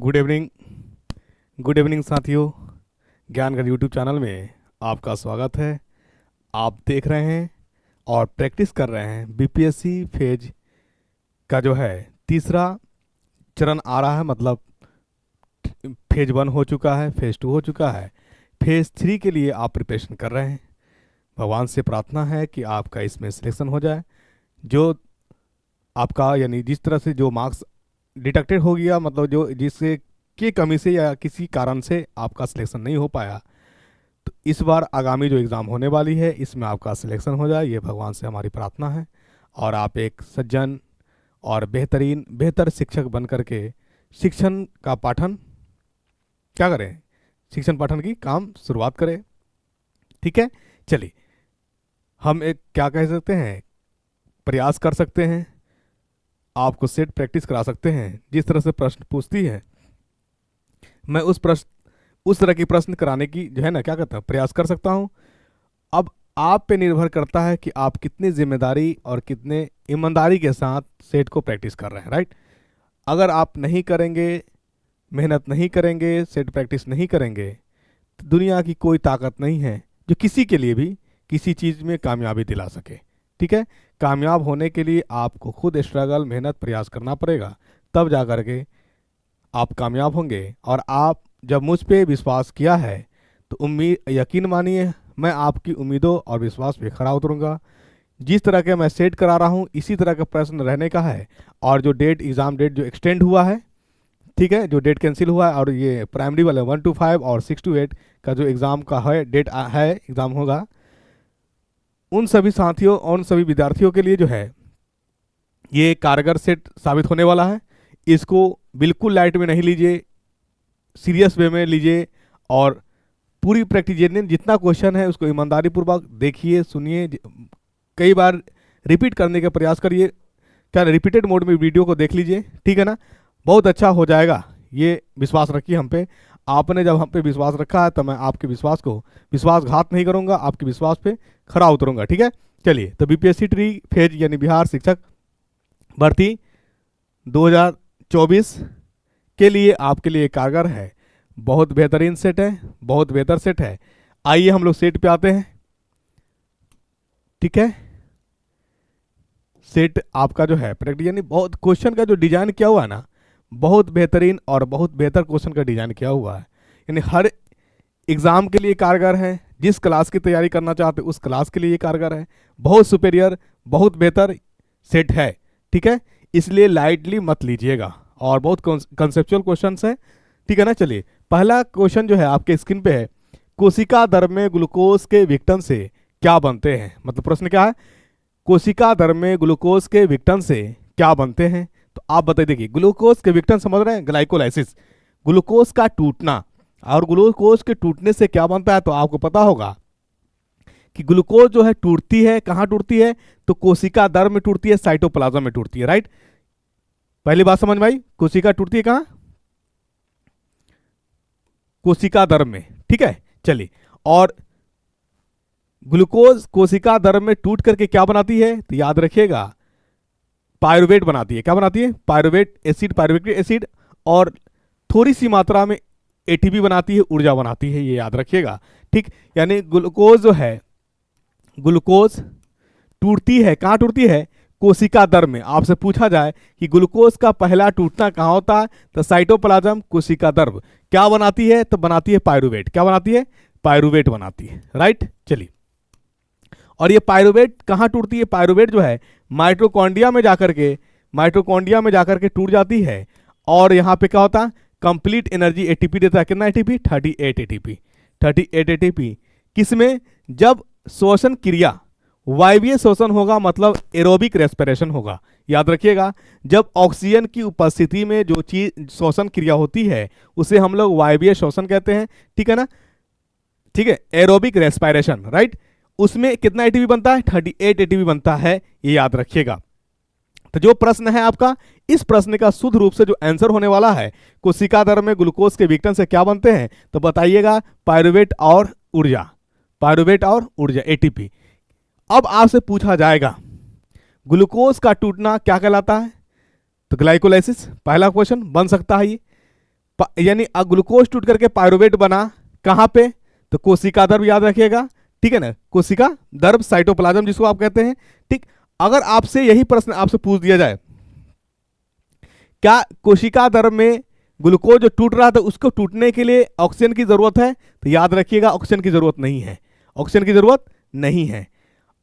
Good evening. Good evening साथियों, Gyangarh YouTube channel में आपका स्वागत है। आप देख रहे हैं और प्रैक्टिस कर रहे हैं बीपीएससी फेज का जो है तीसरा चरण आ रहा है। मतलब फेज 1 हो चुका है, फेज 2 हो चुका है, फेज 3 के लिए आप प्रिपरेशन कर रहे हैं। भगवान से प्रार्थना है कि आपका इसमें सिलेक्शन हो जाए। जो आपका यानी जिस तरह से जो मार्क्स डिडक्टेड हो गया, मतलब जो जिससे की कमी से या किसी कारण से आपका सिलेक्शन नहीं हो पाया, तो इस बार आगामी जो एग्ज़ाम होने वाली है इसमें आपका सिलेक्शन हो जाए, ये भगवान से हमारी प्रार्थना है। और आप एक सज्जन और बेहतर शिक्षक बन करके शिक्षण का पाठन क्या करें, शिक्षण पाठन की काम शुरुआत करें। ठीक है, चलिए हम एक क्या कह सकते हैं, प्रयास कर सकते हैं, आपको सेट प्रैक्टिस करा सकते हैं। जिस तरह से प्रश्न पूछती है, मैं उस तरह की प्रश्न कराने की जो है ना क्या कहता हूँ, प्रयास कर सकता हूँ। अब आप पे निर्भर करता है कि आप कितनी जिम्मेदारी और कितने ईमानदारी के साथ सेट को प्रैक्टिस कर रहे हैं, राइट। अगर आप नहीं करेंगे, मेहनत नहीं करेंगे, सेट प्रैक्टिस नहीं करेंगे, तो दुनिया की कोई ताकत नहीं है जो किसी के लिए भी किसी चीज़ में कामयाबी दिला सके। ठीक है, कामयाब होने के लिए आपको खुद स्ट्रगल, मेहनत, प्रयास करना पड़ेगा, तब जा कर के आप कामयाब होंगे। और आप जब मुझ पे विश्वास किया है तो यकीन मानिए मैं आपकी उम्मीदों और विश्वास पे खरा उतरूंगा। जिस तरह के मैं सेट करा रहा हूँ इसी तरह का प्रश्न रहने का है। और जो एग्ज़ाम डेट जो एक्सटेंड हुआ है, ठीक है, जो डेट कैंसिल हुआ है, और ये प्राइमरी वाले 1 to 5 और 6 to 8 का जो एग्ज़ाम का है डेट है, एग्ज़ाम होगा, उन सभी साथियों और उन सभी विद्यार्थियों के लिए जो है ये कारगर सेट साबित होने वाला है। इसको बिल्कुल लाइट में नहीं लीजिए, सीरियस वे में लीजिए और पूरी प्रैक्टिस जितना क्वेश्चन है उसको ईमानदारी पूर्वक देखिए, सुनिए, कई बार रिपीट करने का प्रयास करिए। क्या रिपीटेड मोड में वीडियो को देख लीजिए, ठीक है ना, बहुत अच्छा हो जाएगा। ये विश्वास रखिए हम पे। आपने जब हम पे विश्वास रखा है तो मैं आपके विश्वास को विश्वासघात नहीं करूंगा, आपके विश्वास पे खरा उतरूंगा। ठीक है, चलिए तो बीपीएससी ट्री फेज यानी बिहार शिक्षक भर्ती 2024 के लिए आपके लिए कारगर है। बहुत बेहतरीन सेट है, बहुत बेहतर सेट है। आइए हम लोग सेट पे आते हैं। ठीक है, सेट आपका जो है प्रैक्टिस यानी बहुत क्वेश्चन का जो डिजाइन किया हुआ है ना, बहुत बेहतरीन और बहुत बेहतर क्वेश्चन का डिजाइन किया हुआ है। यानी हर एग्जाम के लिए कारगर है, जिस क्लास की तैयारी करना चाहते उस क्लास के लिए ये कारगर है। बहुत सुपेरियर, बहुत बेहतर सेट है। ठीक है, इसलिए लाइटली मत लीजिएगा और बहुत कंसेप्चुअल क्वेश्चंस है। ठीक है ना, चलिए पहला क्वेश्चन जो है आपके स्क्रीन पे है, कोशिका दर में ग्लूकोज के विघटन से क्या बनते हैं। मतलब प्रश्न क्या है, कोशिका दर में ग्लूकोज के विघटन से क्या बनते हैं। तो आप बताइए, देखिए ग्लूकोज के विघटन समझ रहे हैं, ग्लाइकोलाइसिस, ग्लूकोज का टूटना, और ग्लूकोज के टूटने से क्या बनता है। तो आपको पता होगा कि ग्लूकोज जो है टूटती है, कहाँ टूटती है, तो कोशिका दर में टूटती है, साइटोप्लाज्म में टूटती है, राइट। पहली बात समझ में आई, कोशिका टूटती है कहाँ, कोशिका दर में। ठीक है, चलिए, और ग्लूकोज कोशिका दर में टूट करके क्या बनाती है, तो याद रखिएगा पायरुवेट बनाती है। क्या बनाती है, पायरुवेट एसिड, पायरुवेटिक एसिड, और थोड़ी सी मात्रा में एटीपी बनाती है, ऊर्जा बनाती है, ये याद रखिएगा। ठीक, यानी ग्लूकोज जो है, ग्लूकोज टूटती है, कहाँ टूटती है, कोशिका दर में। आपसे पूछा जाए कि ग्लूकोज का पहला टूटना कहाँ होता है, तो साइटोप्लाज्म, कोशिका दर क्या बनाती है, तो बनाती है पायरुवेट। क्या बनाती है, पायरुवेट बनाती है, राइट। चलिए, और ये पायरुवेट कहाँ टूटती है, पायरुवेट जो है माइटोकॉन्ड्रिया में जाकर के टूट जाती है। और यहाँ पे क्या होता है, कंप्लीट एनर्जी एटीपी देता है। कितना एटीपी, 38 एटीपी। किसमें, जब श्वसन क्रिया, वायवीय श्वसन होगा, मतलब एरोबिक रेस्पिरेशन होगा। याद रखिएगा, जब ऑक्सीजन की उपस्थिति में जो चीज श्वसन क्रिया होती है उसे हम लोग वायवीय श्वसन कहते हैं। ठीक है ना, ठीक है, एरोबिक रेस्पिरेशन, राइट। उसमें कितना एटीपी बनता है, 38 एटीपी बनता है, ये याद रखिएगा। तो जो प्रश्न है आपका, इस प्रश्न का शुद्ध रूप से जो आंसर होने वाला है, कोशिका दर में ग्लूकोज के विघटन से क्या बनते हैं, तो बताइएगा पायरुवेट और ऊर्जा, पायरुवेट और ऊर्जा, एटीपी। अब आपसे पूछा जाएगा ग्लूकोज का टूटना क्या कहलाता है, तो ग्लाइकोलाइसिस। पहला क्वेश्चन बन सकता है ये। यानी ग्लूकोज टूट करके पायरुवेट बना कहाँ पे, तो कोशिका द्रव याद रखिएगा, ठीक है ना, कोशिका द्रव साइटोप्लाज्म जिसको आप कहते हैं। ठीक, अगर आपसे यही प्रश्न आपसे पूछ दिया जाए, क्या कोशिका द्रव में ग्लूकोज जो टूट रहा था उसको टूटने के लिए ऑक्सीजन की जरूरत है, तो याद रखिएगा ऑक्सीजन की जरूरत नहीं है, ऑक्सीजन की जरूरत नहीं है।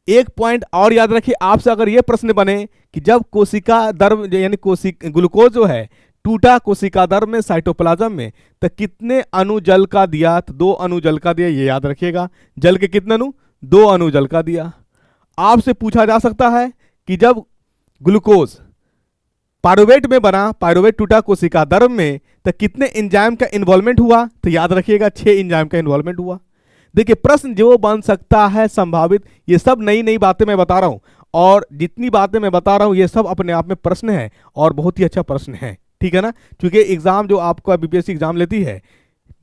एक पॉइंट और याद रखिए, आपसे अगर यह प्रश्न बने कि जब कोशिका द्रव यानी ग्लूकोज जो है टूटा कोशिका द्रव में साइटोप्लाज्म में, तो कितने अणु जल का दिया, तो 2 अणु जल का दिया, ये याद रखिएगा। जल के कितने अणु, 2 अणु जल का दिया। आपसे पूछा जा सकता है कि जब ग्लूकोज पायरुवेट में बना, पायरुवेट टूटा कोशिका द्रव में, तो कितने एंजाइम का इन्वॉल्वमेंट हुआ, तो याद रखिएगा 6 एंजाइम का इन्वॉल्वमेंट हुआ। देखिए प्रश्न जो बन सकता है संभावित, ये सब नई नई बातें मैं बता रहा हूं, और जितनी बातें मैं बता रहा हूं ये सब अपने आप में प्रश्न है और बहुत ही अच्छा प्रश्न है, ठीक है ना। क्योंकि एग्जाम जो आपका बीपीएससी एग्जाम लेती है,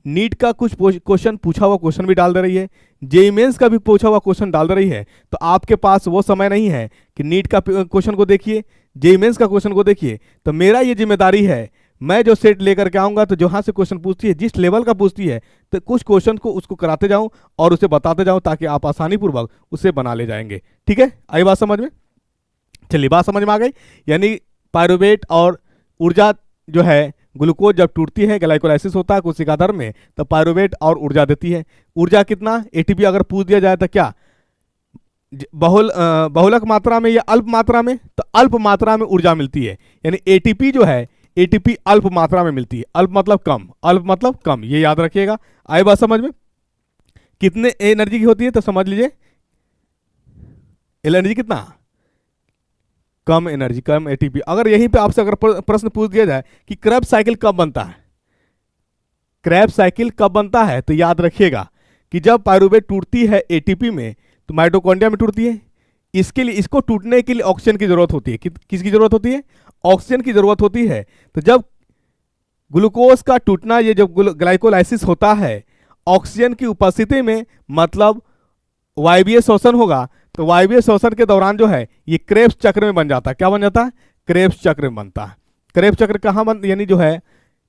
नीट का कुछ क्वेश्चन पूछा हुआ क्वेश्चन भी डाल दे रही है, जेईई मेंस का भी पूछा हुआ क्वेश्चन डाल दे रही है, तो आपके पास वो समय नहीं है कि नीट का क्वेश्चन को देखिए, जेईई मेंस का क्वेश्चन को देखिए। तो मेरा ये जिम्मेदारी है, मैं जो सेट लेकर के आऊंगा, तो जहां से क्वेश्चन पूछती है, जिस लेवल का पूछती है, तो कुछ क्वेश्चन को उसको कराते जाऊं और उसे बताते जाऊं, ताकि आप आसानी पूर्वक उसे बना ले जाएंगे। ठीक है, आई बात समझ में? चलिए बात समझ में आ गई। यानी पायरुवेट और ऊर्जा जो है, ग्लूकोज जब टूटती है, ग्लाइकोलाइसिस होता है कोशिका द्रव में, तो पायरुवेट और ऊर्जा देती है। ऊर्जा कितना, एटीपी अगर पूछ दिया जाए तो क्या बहुलक मात्रा में या अल्प मात्रा में, तो अल्प मात्रा में ऊर्जा मिलती है। यानी एटीपी जो है, एटीपी अल्प मात्रा में मिलती है। अल्प मतलब कम, अल्प मतलब कम, ये याद रखिएगा। आए बात समझ में? कितने एनर्जी की होती है, तो समझ लीजिए एनर्जी कितना, कम एनर्जी, कम एटीपी। अगर यहीं पे आपसे अगर प्रश्न पूछ दिया जाए कि क्रेब्स साइकिल कब बनता है, क्रेब्स साइकिल कब बनता है, तो याद रखिएगा कि जब पायरुवेट टूटती है एटीपी में, तो माइटोकॉन्ड्रिया में टूटती है। इसके लिए, इसको टूटने के लिए ऑक्सीजन की जरूरत होती है। किसकी जरूरत होती है? ऑक्सीजन की जरूरत होती है। तो जब ग्लूकोज का टूटना, ये जब ग्लाइकोलाइसिस होता है ऑक्सीजन की उपस्थिति में, मतलब वायवीय शोषण होगा, तो वायवीय शोषण के दौरान जो है ये क्रेब्स चक्र में बन जाता है। क्या बन जाता है? क्रेब्स चक्र में बनता है। क्रेब्स चक्र कहाँ बन, यानी जो है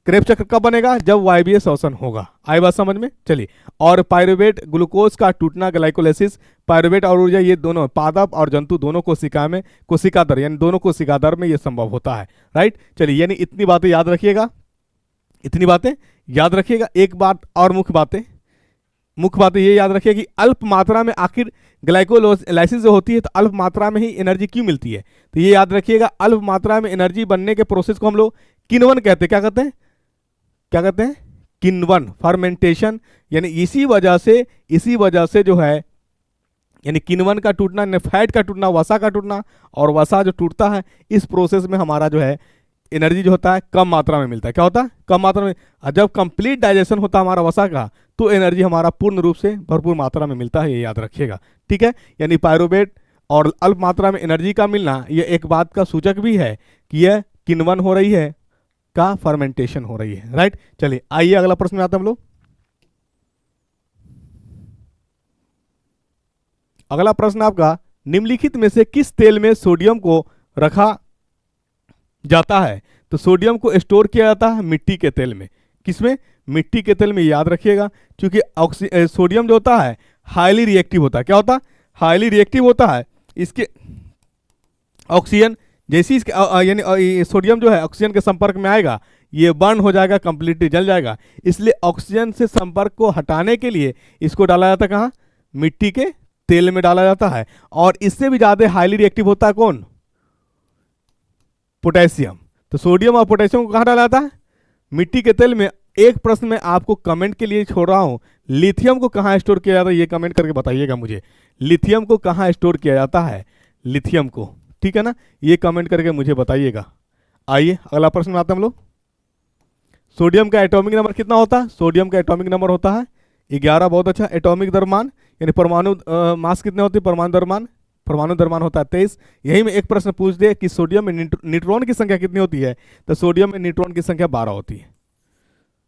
क्रेब्स चक्र कब बनेगा? जब वायवीय शोषण होगा। आई बात समझ में? चलिए, और पायरुवेट, ग्लूकोज का टूटना, ग्लाइकोलाइसिस, पायरुवेट और ऊर्जा, ये दोनों पादप और जंतु दोनों कोशिका में, कोशिका द्रव यानी दोनों कोशिका द्रव में ये संभव होता है। राइट, चलिए, यानी इतनी बातें याद रखिएगा, इतनी बातें याद रखिएगा। एक बात और मुख्य बातें ये याद रखिए कि अल्प मात्रा में आखिर ग्लाइकोलाइसिस जो होती है, तो अल्प मात्रा में ही एनर्जी क्यों मिलती है, तो ये याद रखिएगा। अल्प मात्रा में एनर्जी बनने के प्रोसेस को हम लोग किण्वन कहते हैं। क्या कहते हैं? क्या कहते हैं? किण्वन, फर्मेंटेशन। यानी इसी वजह से जो है, यानी किण्वन का टूटना, फैट का टूटना, वसा का टूटना, और वसा जो टूटता है, इस प्रोसेस में हमारा जो है एनर्जी जो होता है कम मात्रा में मिलता है। क्या होता है? कम मात्रा में। जब कंप्लीट डाइजेशन होता है हमारा वसा का, तो एनर्जी हमारा पूर्ण रूप से भरपूर मात्रा में मिलता है, ये याद रखिएगा। ठीक है, यानी पायरुवेट और अल्प मात्रा में एनर्जी का मिलना, यह एक बात का सूचक भी है कि यह किण्वन हो रही है, का फर्मेंटेशन हो रही है। राइट, चलिए आइए अगला प्रश्न में आते हैं हम लोग। अगला प्रश्न आपका, निम्नलिखित में से किस तेल में सोडियम को रखा जाता है? तो सोडियम को स्टोर किया जाता है मिट्टी के तेल में। किसमें? मिट्टी के तेल में, याद रखिएगा। क्योंकि सोडियम जो होता है हाईली रिएक्टिव होता है। क्या होता है? हाईली रिएक्टिव होता है। इसके ऑक्सीजन जैसी इसके यानी सोडियम जो है ऑक्सीजन के संपर्क में आएगा, ये बर्न हो जाएगा, कंप्लीटली जल जाएगा। इसलिए ऑक्सीजन से संपर्क को हटाने के लिए इसको डाला जाता है कहाँ? मिट्टी के तेल में डाला जाता है। और इससे भी ज्यादा हाईली रिएक्टिव होता है कौन? पोटेशियम। तो सोडियम और पोटेशियम को कहाँ डाला जाता है? मिट्टी के तेल में। एक प्रश्न मैं आपको कमेंट के लिए छोड़ रहा हूं, लिथियम को कहाँ स्टोर किया जाता है, ये कमेंट करके बताइएगा मुझे। लिथियम को कहाँ स्टोर किया जाता है? लिथियम को, ठीक है ना, ये कमेंट करके मुझे बताइएगा। आइए अगला प्रश्न में आते हैं हम लोग। सोडियम का एटॉमिक नंबर कितना होता है? सोडियम का एटॉमिक नंबर होता है 11। बहुत अच्छा। एटॉमिक द्रव्यमान यानी परमाणु मास कितने होते हैं? परमाणु द्रव्यमान होता है 23। यही में एक प्रश्न पूछ दे कि सोडियम में न्यूट्रॉन की संख्या कितनी होती है? तो सोडियम में न्यूट्रॉन की संख्या 12 होती है।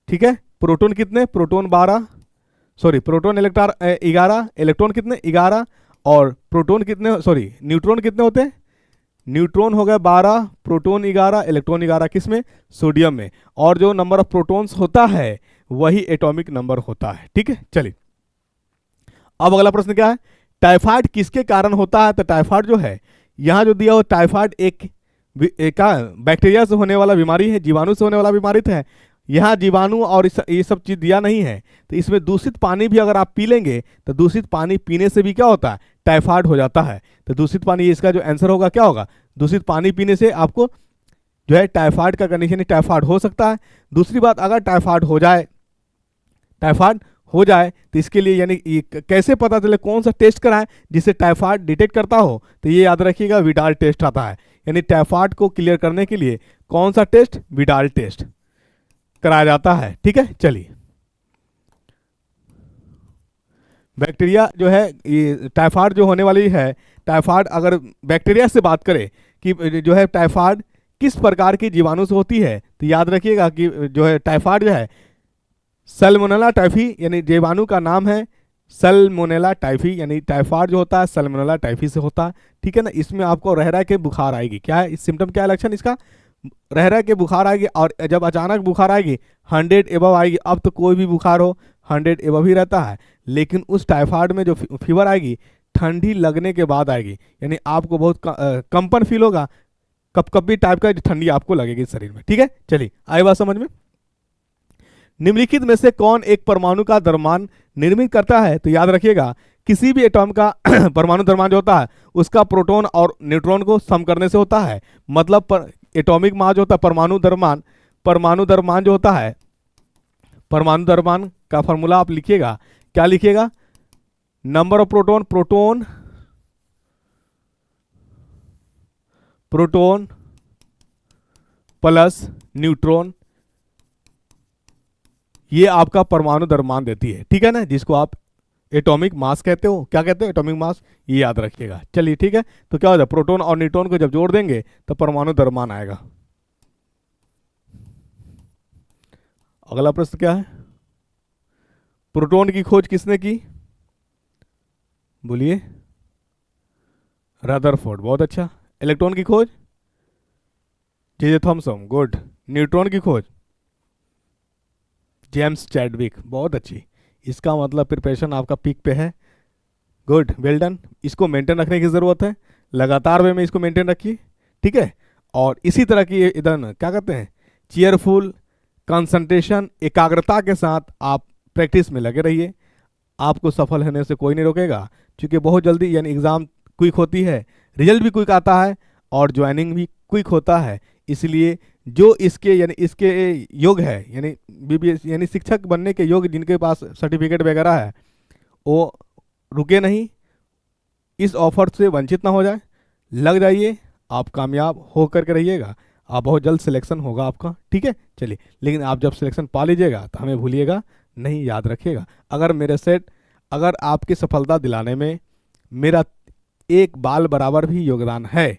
ठीक है, प्रोटॉन कितने? प्रोटॉन 12, सॉरी प्रोटॉन 11, इलेक्ट्रॉन कितने? 11, और प्रोटॉन कितने, सॉरी न्यूट्रॉन कितने होते हैं? न्यूट्रॉन हो गए 12, प्रोटॉन 11, इलेक्ट्रॉन 11, किस में? सोडियम में। और जो नंबर ऑफ प्रोटॉन्स होता है वही एटॉमिक नंबर होता है। ठीक है, चलिए अब अगला प्रश्न क्या है, टाइफाइड किसके कारण होता है? तो टाइफाइड जो है यहां जो दिया हो, टाइफाइड एक बैक्टीरिया से होने वाला बीमारी है, जीवाणु से होने वाला बीमारी है। यहाँ जीवाणु और ये सब चीज दिया नहीं है, तो इसमें दूषित पानी भी अगर आप पी लेंगे तो दूषित पानी पीने से भी क्या होता है? टाइफाइड हो जाता है। तो दूषित पानी, इसका जो आंसर होगा क्या होगा? दूषित पानी पीने से आपको जो है टाइफाइड का कंडीशन, टाइफाइड हो सकता है। दूसरी बात, अगर टाइफाइड हो जाए तो इसके लिए यानी कैसे पता चले, कौन सा टेस्ट कराएं जिससे टाइफाइड डिटेक्ट करता हो? तो ये याद रखिएगा, विडाल टेस्ट आता है। यानी टाइफाइड को क्लियर करने के लिए कौन सा टेस्ट? विडाल टेस्ट कराया जाता है। ठीक है, चलिए बैक्टीरिया जो है, ये टाइफाइड जो होने वाली है, टाइफाइड अगर बैक्टीरिया से बात करें कि जो है टाइफाइड किस प्रकार की जीवाणु से होती है, तो याद रखिएगा कि जो है टाइफाइड जो है सल्मोनेला टाइफी, यानी जीवाणु का नाम है सल्मोनेला टाइफी, यानी टाइफाइड जो होता है सल्मोनेला टाइफी से होता है। ठीक है ना, इसमें आपको रह रह के बुखार आएगी। क्या है इस सिम्टम, क्या है लक्षण इसका? रह रह के बुखार आएगी, और जब अचानक बुखार आएगी 100 एबव आएगी। अब तो कोई भी बुखार हो 100 एबव ही रहता है, लेकिन उस टाइफाइड में जो फीवर आएगी ठंडी लगने के बाद आएगी, यानी आपको बहुत कंपन फील होगा, कपकपी टाइप का ठंडी आपको लगेगी शरीर में। ठीक है, चलिए आई बात समझ में। निम्नलिखित में से कौन एक परमाणु का द्रव्यमान निर्मित करता है? तो याद रखिएगा, किसी भी एटॉम का परमाणु द्रव्यमान जो होता है उसका प्रोटॉन और न्यूट्रॉन को सम करने से होता है। मतलब एटॉमिक मास जो होता है, परमाणु द्रव्यमान जो होता है, परमाणु द्रव्यमान का फॉर्मूला आप लिखिएगा, क्या लिखिएगा? Number of proton plus neutron, ये आपका परमाणु द्रव्यमान देती है। ठीक है ना, जिसको आप एटॉमिक मास कहते हो। क्या कहते हो? एटॉमिक मास, ये याद रखिएगा। चलिए ठीक है, तो क्या होता है, प्रोटॉन और न्यूट्रॉन को जब जोड़ देंगे तो परमाणु द्रव्यमान आएगा। अगला प्रश्न क्या है, प्रोटॉन की खोज किसने की? बोलिए, रदरफोर्ड, बहुत अच्छा। इलेक्ट्रॉन की खोज जे थॉमसन, गुड। न्यूट्रॉन की खोज जेम्स चैडविक, बहुत अच्छी। इसका मतलब प्रिपरेशन आपका पीक पे है, गुड, वेल डन। इसको मेंटेन रखने की ज़रूरत है, लगातार वे में इसको मेंटेन रखिए। ठीक है, और इसी तरह की इधर क्या कहते हैं, चीयरफुल कंसंट्रेशन, एकाग्रता के साथ आप प्रैक्टिस में लगे रहिए। आपको सफल होने से कोई नहीं रोकेगा, क्योंकि बहुत जल्दी यानी एग्ज़ाम क्विक होती है, रिजल्ट भी क्विक आता है और ज्वाइनिंग भी क्विक होता है। इसलिए जो इसके यानी इसके योग है, यानी बीबीएस यानी शिक्षक बनने के योग जिनके पास सर्टिफिकेट वगैरह है, वो रुके नहीं, इस ऑफर से वंचित ना हो जाए, लग जाइए, आप कामयाब हो करके रहिएगा, आप बहुत जल्द सिलेक्शन होगा आपका। ठीक है, चलिए, लेकिन आप जब सिलेक्शन पा लीजिएगा तो हमें भूलिएगा नहीं, याद रखिएगा। अगर आपकी सफलता दिलाने में मेरा एक बाल बराबर भी योगदान है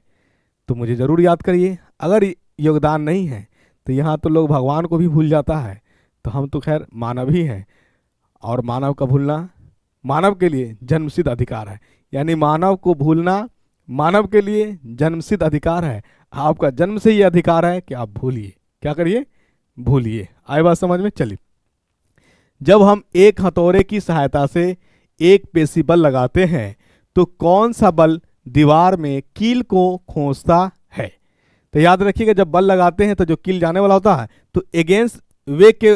तो मुझे ज़रूर याद करिए। अगर योगदान नहीं है तो यहाँ तो लोग भगवान को भी भूल जाता है, तो हम तो खैर मानव ही हैं, और मानव का भूलना मानव के लिए जन्मसिद्ध अधिकार है। यानी मानव को भूलना मानव के लिए जन्मसिद्ध अधिकार है। आपका जन्म से ये अधिकार है कि आप भूलिए, क्या करिए, भूलिए। आए बात समझ में। चलिए, जब हम एक हथौड़े की सहायता से एक पेशी बल लगाते हैं तो कौन सा बल दीवार में कील को खोसता है? तो याद रखिएगा, जब बल लगाते हैं तो जो कील जाने वाला होता है तो एगेंस्ट वेग के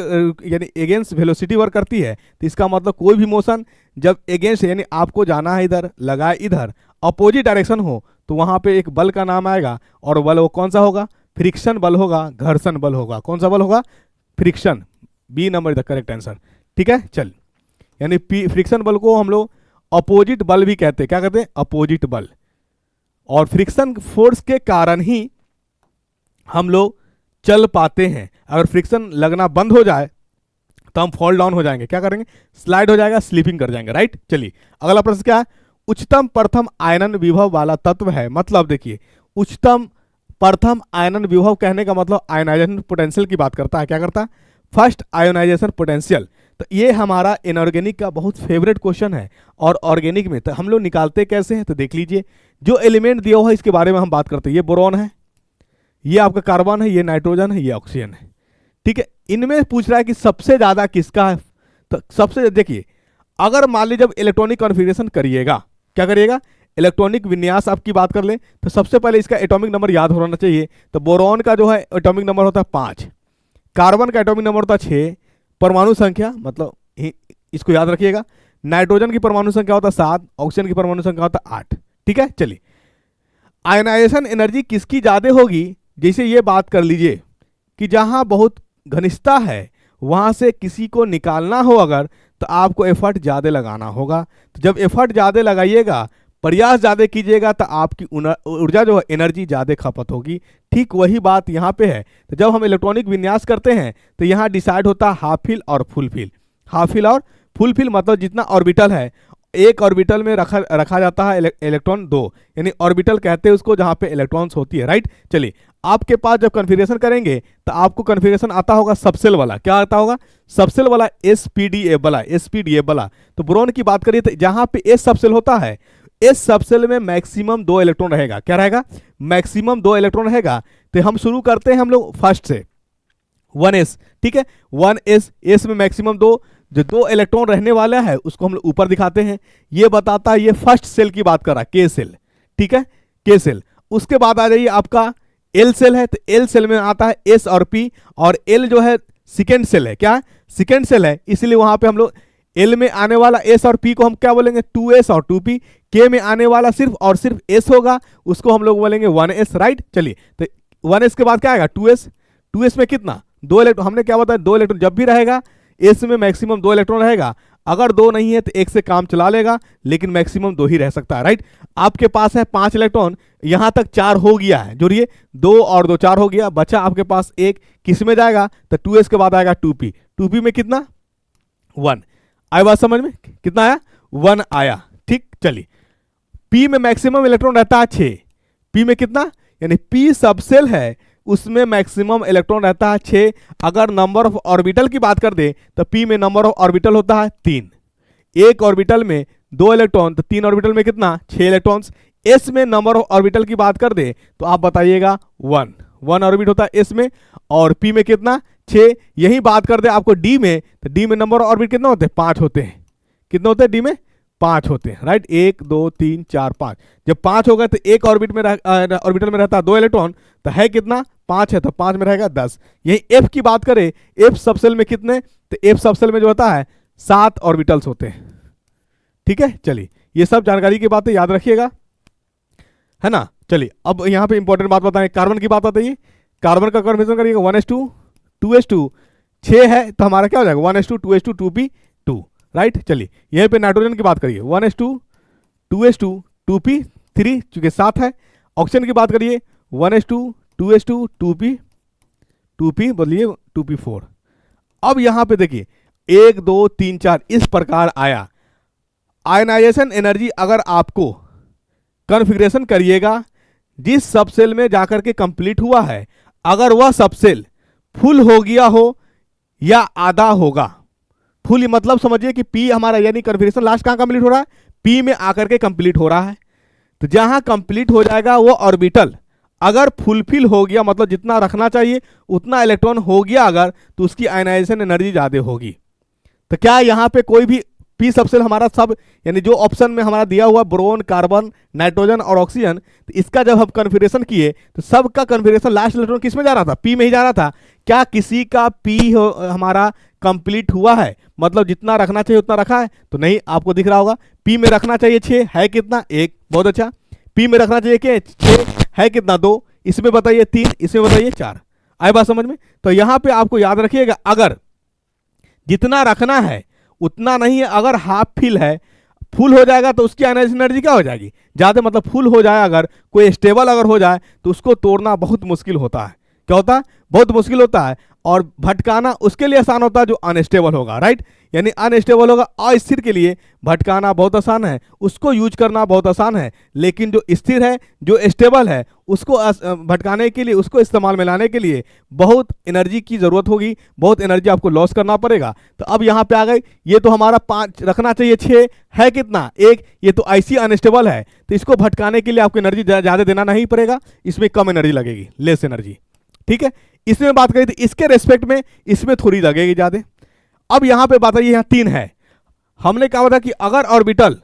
यानी एगेंस्ट वेलोसिटी वर्क करती है। तो इसका मतलब कोई भी मोशन जब एगेंस्ट यानी आपको जाना है इधर, लगाए इधर, अपोजिट डायरेक्शन हो तो वहां पे एक बल का नाम आएगा, और बल वो कौन सा होगा? फ्रिक्शन बल होगा, घर्षण बल होगा। कौन सा बल होगा? Friction. B number the correct answer. ठीक है, चल, यानी फ्रिक्शन बल को हम लोग अपोजिट बल भी कहते हैं। क्या कहते हैं? अपोजिट बल। और फ्रिक्शन फोर्स के कारण ही हम लोग चल पाते हैं। अगर फ्रिक्शन लगना बंद हो जाए तो हम फॉल डाउन हो जाएंगे, क्या करेंगे? स्लाइड हो जाएगा, स्लीपिंग कर जाएंगे, राइट। चलिए, अगला प्रश्न क्या है, उच्चतम प्रथम आयनन विभव वाला तत्व है। मतलब देखिए, उच्चतम प्रथम आयनन विभव कहने का मतलब आयोनाइजेशन पोटेंशियल की बात करता है। क्या करता है? First ionization potential. तो ये हमारा इनऑर्गेनिक का बहुत फेवरेट क्वेश्चन है, और ऑर्गेनिक में तो हम लोग निकालते कैसे हैं तो देख लीजिए। जो एलिमेंट दिया हुआ है इसके बारे में हम बात करते हैं। ये बोरॉन है, ये आपका कार्बन है, ये नाइट्रोजन है, ये ऑक्सीजन है। ठीक है, इनमें पूछ रहा है कि सबसे ज्यादा किसका है। तो सबसे देखिए, अगर मान लीजिए जब इलेक्ट्रॉनिक कॉन्फ़िगरेशन करिएगा, क्या करिएगा, इलेक्ट्रॉनिक विन्यास आपकी बात कर ले, तो सबसे पहले इसका एटॉमिक नंबर याद होना चाहिए। तो बोरॉन का जो है एटॉमिक नंबर होता है 5, कार्बन का एटॉमिक नंबर होता है 6, परमाणु संख्या मतलब इसको याद रखिएगा, नाइट्रोजन की परमाणु संख्या होता है 7, ऑक्सीजन की परमाणु संख्या होता है 8। ठीक है, चलिए आयनाइजेशन एनर्जी किसकी ज़्यादा होगी, जैसे ये बात कर लीजिए कि जहां बहुत घनिष्ठता है वहां से किसी को निकालना हो अगर, तो आपको एफर्ट ज़्यादा लगाना होगा। तो जब एफर्ट ज़्यादा लगाइएगा, प्रयास ज़्यादा कीजिएगा, तो आपकी ऊर्जा जो है एनर्जी ज़्यादा खपत होगी। ठीक वही बात यहाँ पे है। तो जब हम इलेक्ट्रॉनिक विन्यास करते हैं तो यहाँ डिसाइड होता है हाफ फिल और फुल फिल। हाफ फिल और फुल फिल मतलब जितना ऑर्बिटल है, एक ऑर्बिटल में रखा जाता है इलेक्ट्रॉन 2, यानी ऑर्बिटल कहते हैं उसको जहाँ पे इलेक्ट्रॉन्स होती है, राइट। चलिए आपके पास जब कन्फिग्रेशन करेंगे तो आपको कन्फिग्रेशन आता होगा सबसेल वाला। क्या आता होगा, सबसेल वाला, एसपीडीएफ वाला, एसपीडीएफ वाला। तो बोरॉन की बात करिए तो जहाँ पे एस सबसेल होता है, एस सबसेल में मैक्सिमम 2 इलेक्ट्रॉन रहेगा। क्या रहेगा, मैक्सिमम 2 इलेक्ट्रॉन रहेगा। तो हम शुरू करते हैं हम लोग फर्स्ट से 1s। ठीक है, 1s, एस में मैक्सिमम 2, जो 2 इलेक्ट्रॉन रहने वाला है उसको हम लोग ऊपर दिखाते हैं। ये बताता है, ये फर्स्ट सेल की बात कर रहा है, के सेल। ठीक है, के सेल। उसके बाद आ जाइए आपका एल सेल है, तो एल सेल में आता है एस और पी, और एल जो है सेकेंड सेल है। क्या, सेकेंड सेल है, इसलिए वहां पे हम लोग एल में आने वाला एस और पी को हम क्या बोलेंगे, 2s और 2p। के में आने वाला सिर्फ और सिर्फ एस होगा, उसको हम लोग बोलेंगे 1s, राइट। चलिए तो 1s के बाद क्या आएगा, 2s। 2s में कितना, 2 इलेक्ट्रॉन। हमने क्या बताया, 2 इलेक्ट्रॉन जब भी रहेगा एस में मैक्सिमम 2 इलेक्ट्रॉन रहेगा। अगर 2 नहीं है तो 1 से काम चला लेगा, लेकिन मैक्सिमम 2 ही रह सकता है, राइट। आपके पास है 5 इलेक्ट्रॉन, यहां तक 4 हो गया है, जोड़िए 2 और 2 4 हो गया, बचा आपके पास 1, किस में जाएगा, तो 2s के बाद आएगा 2p। 2p में कितना, 1। आई बात समझ में, कितना आया, 1 आया। ठीक, चलिए p में मैक्सिमम इलेक्ट्रॉन रहता है 6। p में कितना, यानी p सबसेल है, उसमें मैक्सिमम इलेक्ट्रॉन रहता है 6। अगर नंबर ऑफ ऑर्बिटल की बात कर दे तो p में नंबर ऑफ ऑर्बिटल होता है 3। एक ऑर्बिटल में 2 इलेक्ट्रॉन, तो 3 ऑर्बिटल में कितना, 6 इलेक्ट्रॉन्स। s में नंबर ऑफ ऑर्बिटल की बात कर दे तो आप बताइएगा 1 ऑर्बिट होता है s में, और p में कितना, 6। यही बात कर दे आपको d में, तो d में नंबर ऑफ ऑर्बिट कितना होते हैं, 5 होते हैं। कितने होते हैं d में, 5 होते हैं, राइट। 1 2 3 4 5। जब 5 हो गए तो एक ऑर्बिटल में रहता है 2 इलेक्ट्रॉन, तो है कितना, 5 है, तो 5 में रहेगा 10। यही f की बात करें, f सबसेल में कितने, तो f सबसेल में जो होता है 7 ऑर्बिटल्स होते हैं। ठीक है, चलिए ये सब जानकारी की बातें याद रखिएगा, है ना। चलिए अब यहाँ पे इंपॉर्टेंट बात बताएं, कार्बन की बात बताइए। कार्बन का कन्फर्मेशन करिएगा 1s2 2s2, 6 है तो हमारा क्या हो जाएगा, 1s2 2s2 2p 2, राइट। चलिए यहीं पे नाइट्रोजन की बात करिए, 1s2 2s2 2p 3, चूंकि 7 है। ऑक्सीजन की बात करिए 1s2 2s2 2p बोलिए 2p4। अब यहां पे देखिए 1 2 3 4 इस प्रकार आया। आयनाइजेशन एनर्जी अगर आपको कॉन्फ़िगरेशन करिएगा, जिस सबसेल में जाकर के कंप्लीट हुआ है, अगर वह सबसेल फुल हो गया हो या आधा होगा, फुल मतलब समझिए कि पी हमारा, यानी कन्फिग्रेशन लास्ट कहां कंप्लीट हो रहा है, पी में आकर के कंप्लीट हो रहा है। तो जहां कंप्लीट हो जाएगा वो ऑर्बिटल अगर फुलफिल हो गया, मतलब जितना रखना चाहिए उतना इलेक्ट्रॉन हो गया अगर, तो उसकी आयनाइजेशन एनर्जी ज्यादा होगी। तो क्या यहां पे कोई भी पी सबसेल हमारा सब, यानी जो ऑप्शन में हमारा दिया हुआ बोरोन, कार्बन, नाइट्रोजन और ऑक्सीजन, तो इसका जब हम कन्फिग्रेशन किए तो सबका कन्फिग्रेशन लास्ट इलेक्ट्रॉन किस में जा रहा था, पी में ही जा रहा था। क्या किसी का पी हमारा कंप्लीट हुआ है, मतलब जितना रखना चाहिए उतना रखा है, तो नहीं। आपको दिख रहा होगा पी में रखना चाहिए 6, है कितना, 1, बहुत अच्छा। पी में रखना चाहिए क्या, 6, है कितना, 2, इसमें बताइए 3, इसमें बताइए 4। आए बात समझ में। तो यहां पे आपको याद रखिएगा, अगर जितना रखना है उतना नहीं है, अगर हाफ फिल है, फुल हो जाएगा तो उसकी आयनाइजेशन एनर्जी क्या हो जाएगी, ज्यादा। मतलब फुल हो जाए अगर, कोई स्टेबल अगर हो जाए तो उसको तोड़ना बहुत मुश्किल होता है। क्या होता है, बहुत मुश्किल होता है। और भटकाना उसके लिए आसान होता है जो अनस्टेबल होगा, राइट। यानी अनस्टेबल होगा, अस्थिर के लिए भटकाना बहुत आसान है, उसको यूज करना बहुत आसान है। लेकिन जो स्थिर है, जो स्टेबल है, उसको भटकाने के लिए, उसको इस्तेमाल में लाने के लिए बहुत एनर्जी की ज़रूरत होगी, बहुत एनर्जी आपको लॉस करना पड़ेगा। तो अब यहाँ पे आ गई, ये तो हमारा 5 रखना चाहिए, 6 है कितना, 1। ये तो ऐसी अनस्टेबल है, तो इसको भटकाने के लिए आपको एनर्जी ज़्यादा देना नहीं पड़ेगा, इसमें कम एनर्जी लगेगी, लेस एनर्जी, ठीक है। इसमें बात करी थी इसके रेस्पेक्ट में, इसमें थोड़ी लगेगी ज़्यादा। अब यहाँ पे बात है, यहाँ 3 है, हमने कहा था कि अगर ऑर्बिटल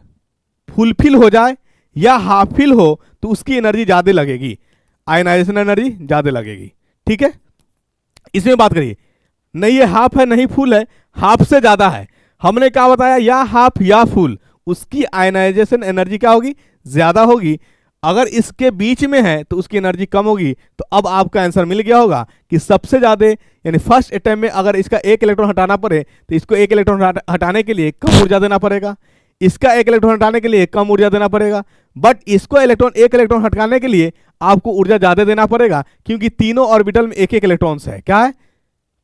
फुलफिल हो जाए या हाफ फिल हो तो उसकी एनर्जी ज़्यादा लगेगी, आयनाइजेशन एनर्जी ज़्यादा लगेगी, ठीक है। इसमें बात करिए, नहीं ये हाफ है नहीं फुल है, हाफ से ज़्यादा है, हमने क्या बताया, या हाफ या फुल, उसकी आयनाइजेशन एनर्जी क्या होगी, ज़्यादा होगी। अगर इसके बीच में है तो उसकी एनर्जी कम होगी। तो अब आपका आंसर मिल गया होगा कि सबसे ज़्यादा यानी फर्स्ट अटेम्प्ट में अगर इसका 1 इलेक्ट्रॉन हटाना पड़े तो इसको 1 इलेक्ट्रॉन हटाने के लिए कम ऊर्जा देना पड़ेगा, इसका 1 इलेक्ट्रॉन हटाने के लिए कम ऊर्जा देना पड़ेगा। बट इसको 1 इलेक्ट्रॉन हटाने के लिए आपको ऊर्जा ज़्यादा देना पड़ेगा, क्योंकि तीनों ऑर्बिटल में 1 इलेक्ट्रॉन्स है। क्या है,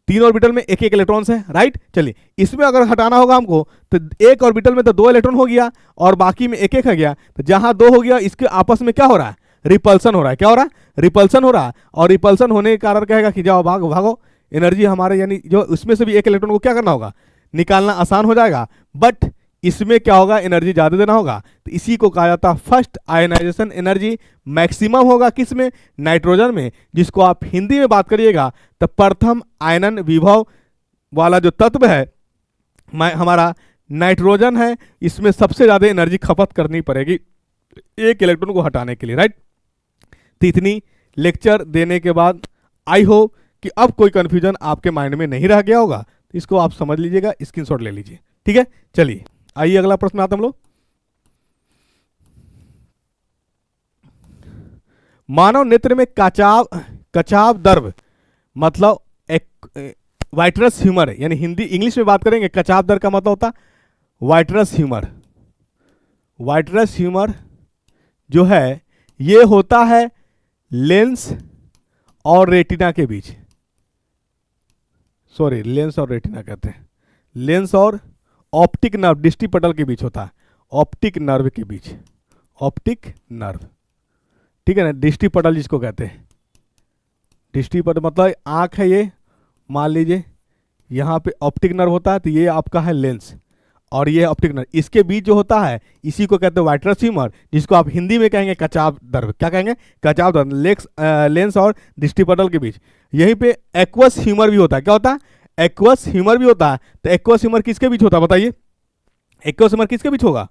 तीन ऑर्बिटल में 1 इलेक्ट्रॉन्स है, राइट। चलिए इसमें अगर हटाना होगा हमको तो एक ऑर्बिटल में तो 2 इलेक्ट्रॉन हो गया और बाकी में 1 है गया, तो जहां 2 हो गया इसके आपस में क्या हो रहा है, रिपल्सन हो रहा है। क्या हो रहा है, रिपल्सन हो रहा है। और रिपल्सन होने के कारण कहेगा कि जाओ भागो भागो, एनर्जी हमारे यानी जो उसमें से भी 1 इलेक्ट्रॉन को क्या करना होगा, निकालना आसान हो जाएगा। बट इसमें क्या होगा, एनर्जी ज़्यादा देना होगा। तो इसी को कहा जाता है फर्स्ट आयनाइजेशन एनर्जी मैक्सिमम होगा किसमें, नाइट्रोजन में, जिसको आप हिंदी में बात करिएगा तो प्रथम आयनन विभव वाला जो तत्व है हमारा नाइट्रोजन है, इसमें सबसे ज़्यादा एनर्जी खपत करनी पड़ेगी 1 इलेक्ट्रॉन को हटाने के लिए, राइट। तो इतनी लेक्चर देने के बाद आई होप कि अब कोई कंफ्यूजन आपके माइंड में नहीं रह गया होगा, तो इसको आप समझ लीजिएगा, स्क्रीनशॉट ले लीजिए, ठीक है। चलिए आइए अगला प्रश्न आता हम लोग। मानव नेत्र में कचाव द्रव मतलब एक वाइट्रस ह्यूमर, यानी हिंदी इंग्लिश में बात करेंगे, कचाव द्रव का मतलब होता वाइट्रस ह्यूमर। वाइट्रस ह्यूमर जो है ये होता है लेंस और रेटिना के बीच, सॉरी लेंस और रेटिना कहते हैं, लेंस और ऑप्टिक नर्व दृष्टि पटल के बीच होता है, ऑप्टिक नर्व के बीच, ऑप्टिक नर्व, ठीक है ना, दृष्टि पटल जिसको कहते हैं। दृष्टि पटल मतलब आंख है ये, मान लीजिए यहाँ पे ऑप्टिक नर्व होता है, तो ये आपका है लेंस और ये ऑप्टिक नर्व, इसके बीच जो होता है इसी को कहते हैं वाइट्रस ह्यूमर, जिसको आप हिंदी में कहेंगे कचाव द्रव। क्या कहेंगे, कचाव द्रव, लेंस और दृष्टि पटल के बीच। यहीं पे एक्वस ह्यूमर भी होता है। क्या होता है, एक्वस ह्यूमर भी होता है। तो एक्वस ह्यूमर किसके बीच होता है बताइए, एक्वस ह्यूमर किसके बीच होगा,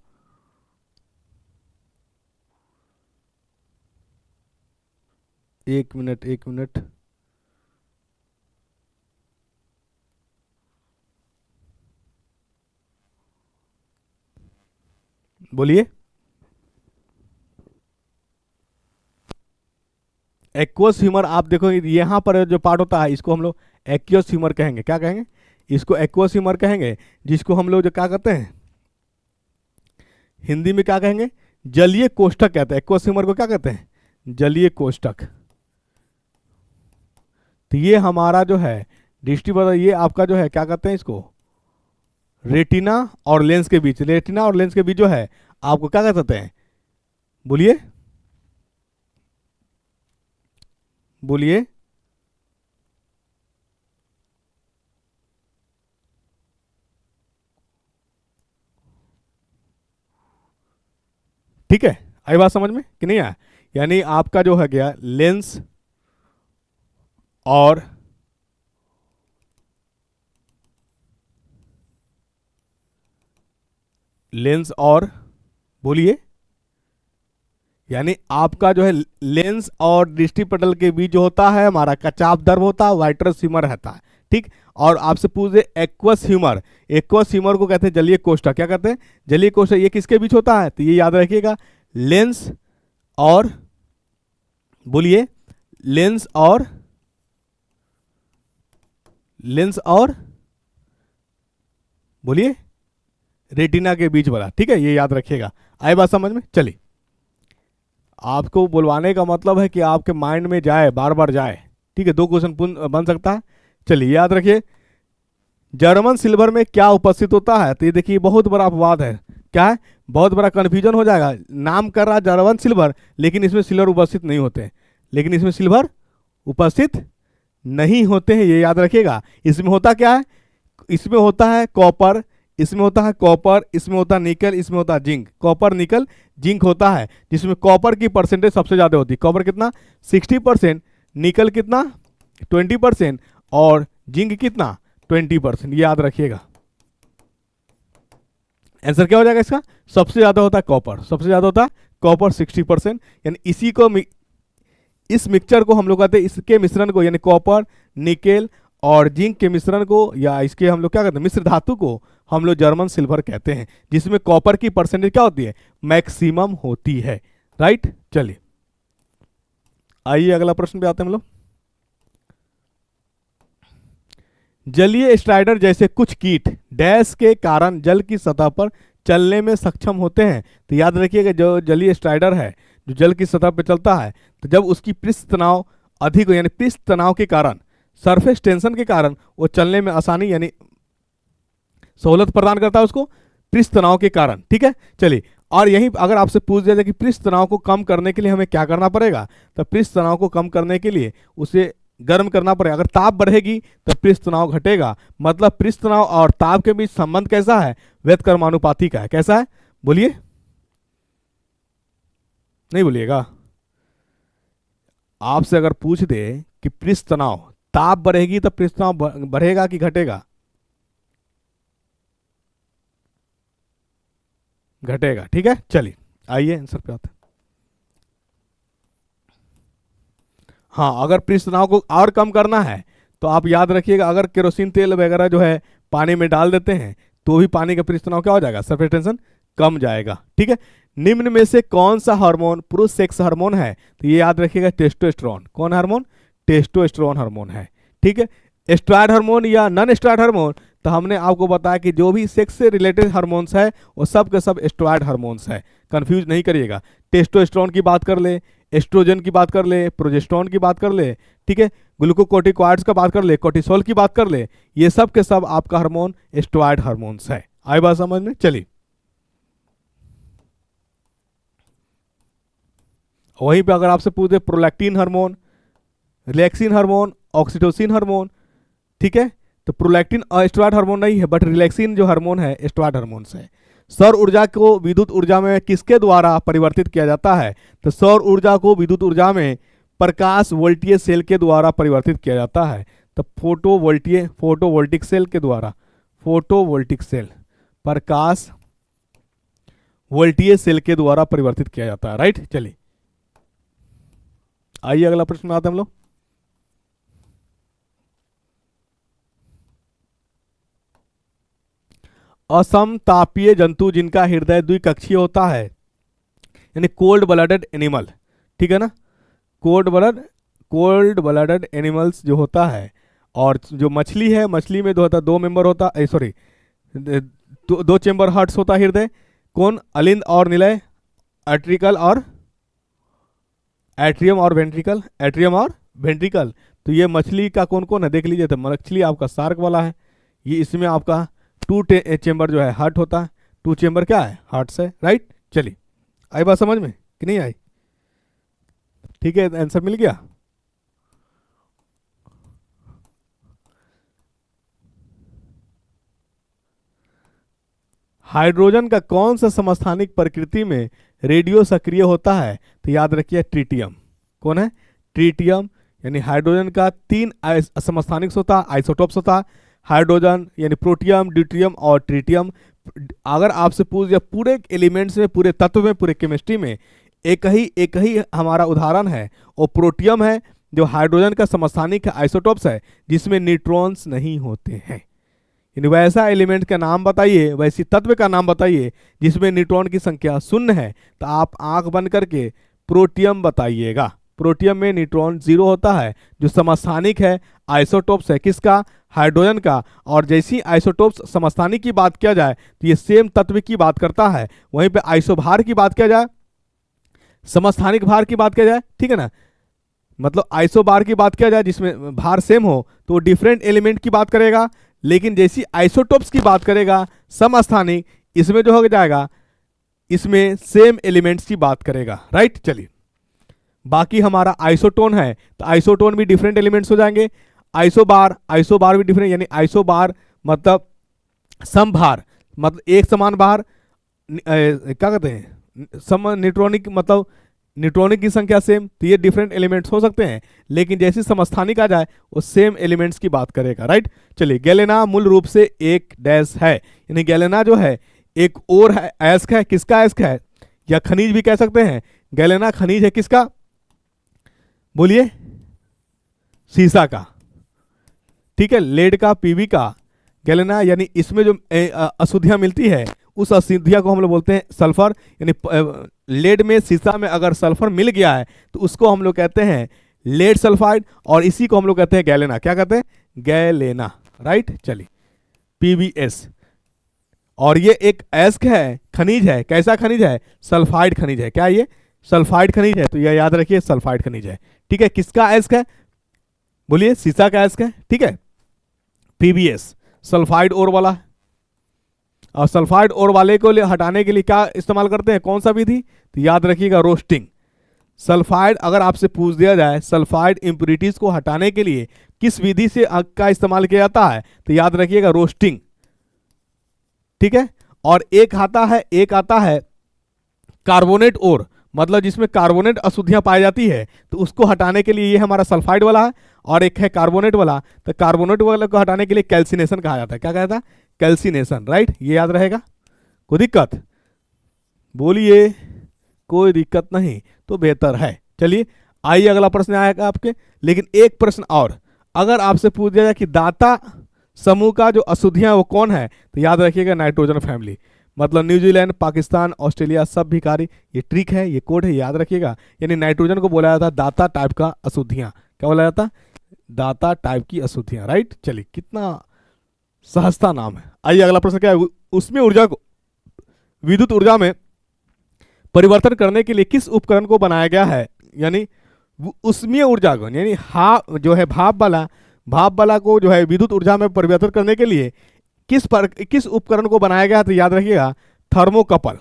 एक मिनट बोलिए। एक्वस ह्यूमर आप देखो यहाँ पर जो पार्ट होता है इसको हम लोग एक्वस ह्यूमर कहेंगे। क्या कहेंगे, इसको एक्वस ह्यूमर कहेंगे, जिसको हम लोग जो क्या कहते हैं हिंदी में क्या कहेंगे, जलीय कोष्ठक कहते हैं। एक्वस ह्यूमर को क्या कहते हैं, जलीय कोष्ठक। तो ये हमारा जो है दृष्टि पटल, ये आपका जो है क्या कहते हैं इसको, रेटिना और लेंस के बीच, रेटिना और लेंस के बीच जो है आपको क्या कह सकते हैं, बोलिए बोलिए। ठीक है, आई बात समझ में कि नहीं आया। यानी आपका जो है गया लेंस और लेंस और बोलिए, यानी आपका जो है लेंस और दृष्टि पटल के बीच जो होता है हमारा कचाव द्रव होता है, वाइट्रस ह्यूमर रहता है, ठीक। और आपसे पूछे एक्वस ह्यूमर, एक्वस ह्यूमर को कहते हैं जलीय कोष्ठक। क्या कहते हैं, जलीय कोष्ठक। ये किसके बीच होता है, तो ये याद रखिएगा, लेंस और बोलिए, लेंस और बोलिए रेटिना के बीच वाला, ठीक है, ये याद रखिएगा। आई बात समझ में। चलिए, आपको बुलवाने का मतलब है कि आपके माइंड में जाए, बार बार जाए, ठीक है। 2 क्वेश्चन बन सकता है। चलिए याद रखिए, जर्मन सिल्वर में क्या उपस्थित होता है, तो ये देखिए बहुत बड़ा अपवाद है। क्या है, बहुत बड़ा कंफ्यूजन हो जाएगा। नाम कर रहा जर्मन सिल्वर, लेकिन इसमें सिल्वर उपस्थित नहीं होते, लेकिन इसमें सिल्वर उपस्थित नहीं होते हैं, ये याद रखिएगा। इसमें होता क्या है, इसमें होता है कॉपर, इसमें होता है कॉपर, इसमें होता है निकल, इसमें होता है जिंक। कॉपर निकल जिंक होता है, जिसमें कॉपर की परसेंटेज सबसे ज्यादा होती है। कॉपर कितना, 60%, निकल कितना, 20%, और जिंक कितना, 20%। ये याद रखिएगा। आंसर क्या हो जाएगा इसका, सबसे ज्यादा होता है कॉपर, सबसे ज्यादा होता है कॉपर 60%। यानी इसी को, इस मिक्सचर को हम लोग कहते हैं, इसके मिश्रण को, यानी कॉपर निकेल और जिंक के मिश्रण को, या इसके हम लोग क्या कहते हैं, मिश्र धातु को हम लोग जर्मन सिल्वर कहते हैं, जिसमें कॉपर की परसेंटेज क्या होती है, मैक्सिमम होती है। राइट, चलिए आइए अगला प्रश्न पे आते हैं हम लोग। जलीय स्ट्राइडर जैसे कुछ कीट डैश के कारण जल की सतह पर चलने में सक्षम होते हैं। तो याद रखिएगा, जो जलीय स्ट्राइडर है जो जल की सतह पर चलता है, तो जब उसकी पृष्ठ तनाव अधिक हो, यानी पृष्ठ तनाव के कारण, सरफेस टेंशन के कारण वो चलने में आसानी यानी सहूलत प्रदान करता है उसको, पृष्ठ तनाव के कारण। ठीक है, चलिए, और यहीं अगर आपसे पूछ दिया जाए कि पृष्ठ तनाव को कम करने के लिए हमें क्या करना पड़ेगा, तो पृष्ठ तनाव को कम करने के लिए उसे गर्म करना पड़ेगा। अगर ताप बढ़ेगी तो पृष्ठ तनाव घटेगा। मतलब पृष्ठ तनाव और ताप के बीच संबंध कैसा है, व्यतकर्मानुपाती का है। कैसा है, बोलिए, नहीं बोलिएगा। आपसे अगर पूछ दे कि पृष्ठ तनाव, ताप बढ़ेगी तो पृष्ठ तनाव बढ़ेगा कि घटेगा, घटेगा। ठीक है, चलिए आइए आंसर पे आते हैं। हाँ, अगर पृष्ठ तनाव को और कम करना है तो आप याद रखिएगा, अगर केरोसिन तेल वगैरह जो है पानी में डाल देते हैं तो भी पानी का पृष्ठ तनाव क्या हो जाएगा, सरफेस टेंशन कम जाएगा। ठीक है, निम्न में से कौन सा हार्मोन पुरुष सेक्स हार्मोन है, तो ये याद रखिएगा टेस्टोस्टेरोन। कौन हार्मोन, टेस्टोस्टेरोन हार्मोन है। ठीक है, एस्ट्रॉयड हार्मोन या नॉन एस्ट्रॉयड हार्मोन, तो हमने आपको बताया कि जो भी सेक्स से रिलेटेड हार्मोन्स है वो सब के सब एस्ट्रॉयड हार्मोन्स है, कंफ्यूज नहीं करिएगा। टेस्टोस्टेरोन की बात कर ले, एस्ट्रोजन की बात कर ले, प्रोजेस्टेरोन की बात कर ले, ठीक है, ग्लूकोकोर्टिकॉइड्स का बात कर ले, कोर्टिसोल की बात कर ले, ये सब के सब आपका हार्मोन एस्ट्रॉयड हार्मोन्स है। आई बात समझ में, चलिए वहीं पे अगर आपसे पूछे prolactin hormone, relaxin hormone, oxytocin hormone, ठीक है, तो प्रोलैक्टिन एस्ट्रॉयड हार्मोन नहीं है, बट रिलैक्सिन जो हार्मोन है एस्ट्रॉयड हार्मोन है। सौर ऊर्जा को विद्युत ऊर्जा में किसके द्वारा परिवर्तित किया जाता है, तो सौर ऊर्जा को विद्युत ऊर्जा में प्रकाश वोल्टीय सेल के द्वारा परिवर्तित किया जाता है। तो फोटोवोल्टिक सेल के द्वारा, फोटोवोल्टिक सेल, प्रकाश वोल्टीय सेल के द्वारा परिवर्तित किया जाता है। राइट, चलिए आइए अगला प्रश्न में आते हैं हम लोग। असमतापीय जंतु जिनका हृदय द्विकक्षीय होता है, यानी कोल्ड ब्लडेड एनिमल, ठीक है ना, कोल्ड ब्लडेड एनिमल्स जो होता है, और जो मछली है, मछली में दो मेंबर होता है, सॉरी दो चेंबर हार्ट्स होता है हृदय। कौन, अलिंद और निलय, एट्रिकल और एट्रियम और वेंट्रिकल, एट्रियम और वेंट्रिकल। तो ये मछली का कौन कौन है देख लीजिए। तो मछली आपका शार्क वाला है, ये इसमें आपका 2 चेंबर जो है हार्ट होता है, 2 चेंबर क्या है, हार्ट्स है। राइट, चलिए आई बात समझ में कि नहीं आई, ठीक है, आंसर मिल गया। हाइड्रोजन का कौन सा समस्थानिक प्रकृति में रेडियो सक्रिय होता है, तो याद रखिए ट्रिटियम। कौन है, ट्रिटियम। यानी हाइड्रोजन का 3 समस्थानिक होता है, आइसोटोप्स होता है, हाइड्रोजन यानी प्रोटियम, ड्यूट्रियम और ट्रिटियम। अगर आपसे पूछ दिया पूरे एलिमेंट्स में, पूरे तत्व में, पूरे केमिस्ट्री में एक ही हमारा उदाहरण है, वो प्रोटियम है, जो हाइड्रोजन का समस्थानिक आइसोटोप्स है, जिसमें न्यूट्रॉन्स नहीं होते हैं। यानी वैसा एलिमेंट का नाम बताइए, वैसी तत्व का नाम बताइए जिसमें न्यूट्रॉन की संख्या 0 है, तो आप आंख बंद करके प्रोटियम बताइएगा। प्रोटियम में न्यूट्रॉन 0 होता है, जो समस्थानिक है, आइसोटोप्स है किसका, हाइड्रोजन का। और जैसी आइसोटोप्स समस्थानिक की बात किया जाए तो ये सेम तत्व की बात करता है। वहीं पे आइसोभार की बात किया जाए, समस्थानिक भार की बात किया जाए, ठीक है ना, मतलब आइसोबार की बात किया जाए जिसमें भार सेम हो तो वो डिफरेंट एलिमेंट की बात करेगा, लेकिन जैसी आइसोटोप्स की बात करेगा समस्थानिक, इसमें जो हो जाएगा इसमें सेम एलिमेंट्स की बात करेगा, राइट। चलिए बाकी हमारा आइसोटोन है तो आइसोटोन भी डिफरेंट एलिमेंट्स हो जाएंगे। आइसोबार भी डिफरेंट, यानी आइसोबार मतलब समभार, मतलब एक समान भार, क्या कहते हैं सम न्यूट्रॉनिक, मतलब न्यूट्रॉनिक की संख्या सेम, तो ये डिफरेंट एलिमेंट्स हो सकते हैं, लेकिन जैसी समस्थानिक आ जाए वो सेम एलिमेंट्स की बात करेगा, राइट। चलिए गैलेना मूल रूप से एक डैश है, यानी गैलेना जो है एक और है, अयस्क है, किसका अयस्क है, या खनिज भी कह सकते हैं। गैलेना खनिज है किसका, बोलिए, सीसा का, ठीक है, लेड का, पीवी का, गैलेना, यानी इसमें जो अशुद्धियां मिलती है उस अशुद्धियां को हम लोग बोलते हैं सल्फर, यानी लेड में, सीसा में अगर सल्फर मिल गया है तो उसको हम लोग कहते हैं लेड सल्फाइड, और इसी को हम लोग कहते हैं गैलेना, क्या कहते हैं, गैलेना, राइट। चलिए पीबीएस, और ये एक अयस्क है, खनिज है, कैसा खनिज है, सल्फाइड खनिज है, क्या ये सल्फाइड खनिज है, तो यह याद रखिए सल्फाइड खनिज है, ठीक है। किसका अयस्क है, बोलिए, सीसा का अयस्क है, ठीक है। पीबीएस सल्फाइड ओर वाला, और सल्फाइड ओर वाले को हटाने के लिए क्या इस्तेमाल करते हैं, कौन सा विधि, तो याद रखिएगा रोस्टिंग। सल्फाइड अगर आपसे पूछ दिया जाए सल्फाइड इंप्योरिटीज को हटाने के लिए किस विधि से का इस्तेमाल किया जाता है, तो याद रखिएगा रोस्टिंग, ठीक है। और एक आता है कार्बोनेट ओर, मतलब जिसमें कार्बोनेट अशुद्धियां पाई जाती है, तो उसको हटाने के लिए ये हमारा सल्फाइड वाला है, और एक है कार्बोनेट वाला, तो कार्बोनेट वाले को हटाने के लिए कैल्सिनेशन कहा जाता है, क्या कहता है, कैल्सिनेशन, राइट। ये याद रहेगा, कोई दिक्कत, बोलिए, कोई दिक्कत नहीं तो बेहतर है। चलिए आइए अगला प्रश्न आएगा आपके, लेकिन एक प्रश्न और, अगर आपसे पूछ दिया जाए कि दाता समूह का जो अशुद्धियां वो कौन है, तो याद रखिएगा नाइट्रोजन फैमिली, मतलब न्यूजीलैंड, पाकिस्तान, ऑस्ट्रेलिया सब भिखारी, ये ट्रिक है, ये कोड है, याद रखिएगा। यानी नाइट्रोजन को बोला जाता है दाता टाइप का अशुद्धियां, क्या बोला जाता है, दाता टाइप की अशुद्धियां, राइट। चलिए कितना सहजता नाम है। आइए अगला प्रश्न क्या है, उसमें ऊर्जा को विद्युत ऊर्जा में परिवर्तन करने के लिए किस उपकरण को बनाया गया है, यानी उष्मीय ऊर्जा को, यानी जो है भाप वाला को जो है विद्युत ऊर्जा में परिवर्तन करने के लिए किस उपकरण को बनाया गया, तो याद रखिएगा थर्मोकपल,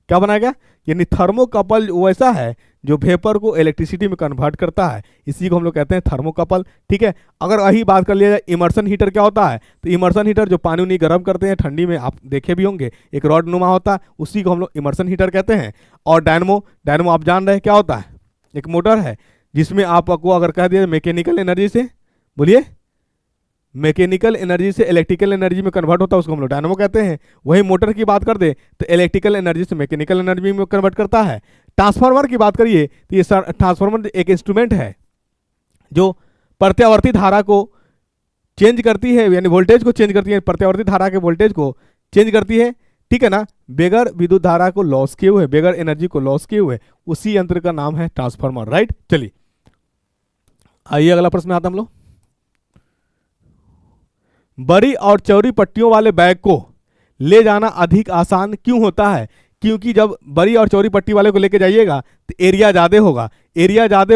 क्या बनाया गया, यानी थर्मोकपल वैसा है जो वेपर को इलेक्ट्रिसिटी में कन्वर्ट करता है, इसी को हम लोग कहते हैं थर्मोकपल, ठीक है। अगर वही बात कर लिया जाए इमर्सन हीटर क्या होता है, तो इमर्सन हीटर जो पानी उनी गर्म करते हैं ठंडी में, आप देखे भी होंगे, एक रॉड नुमा होता है, उसी को हम लोग इमर्सन हीटर कहते हैं। और डायनमो आप जान रहे हैं क्या होता है, एक मोटर है जिसमें आपको अगर कह दिया मैकेनिकल एनर्जी से, बोलिए, मैकेनिकल एनर्जी से इलेक्ट्रिकल एनर्जी में कन्वर्ट होता है, उसको हम लोग डायनामो कहते हैं। वही मोटर की बात कर दे तो इलेक्ट्रिकल एनर्जी से मैकेनिकल एनर्जी में कन्वर्ट करता है। ट्रांसफार्मर की बात करिए तो ये ट्रांसफार्मर एक इंस्ट्रूमेंट है जो प्रत्यावर्ती धारा को चेंज करती है, यानी वोल्टेज को चेंज करती है, प्रत्यावर्ती धारा के वोल्टेज को चेंज करती है, ठीक है ना, बेगर विद्युत धारा को लॉस किए हुए, बेगर एनर्जी को लॉस किए हुए, उसी यंत्र का नाम है ट्रांसफार्मर, राइट। चलिए आइए अगला प्रश्न आता हम लोग, बड़ी और चौड़ी पट्टियों वाले बैग को ले जाना अधिक आसान क्यों होता है, क्योंकि जब बड़ी और चौड़ी पट्टी वाले को लेके जाइएगा तो एरिया ज़्यादा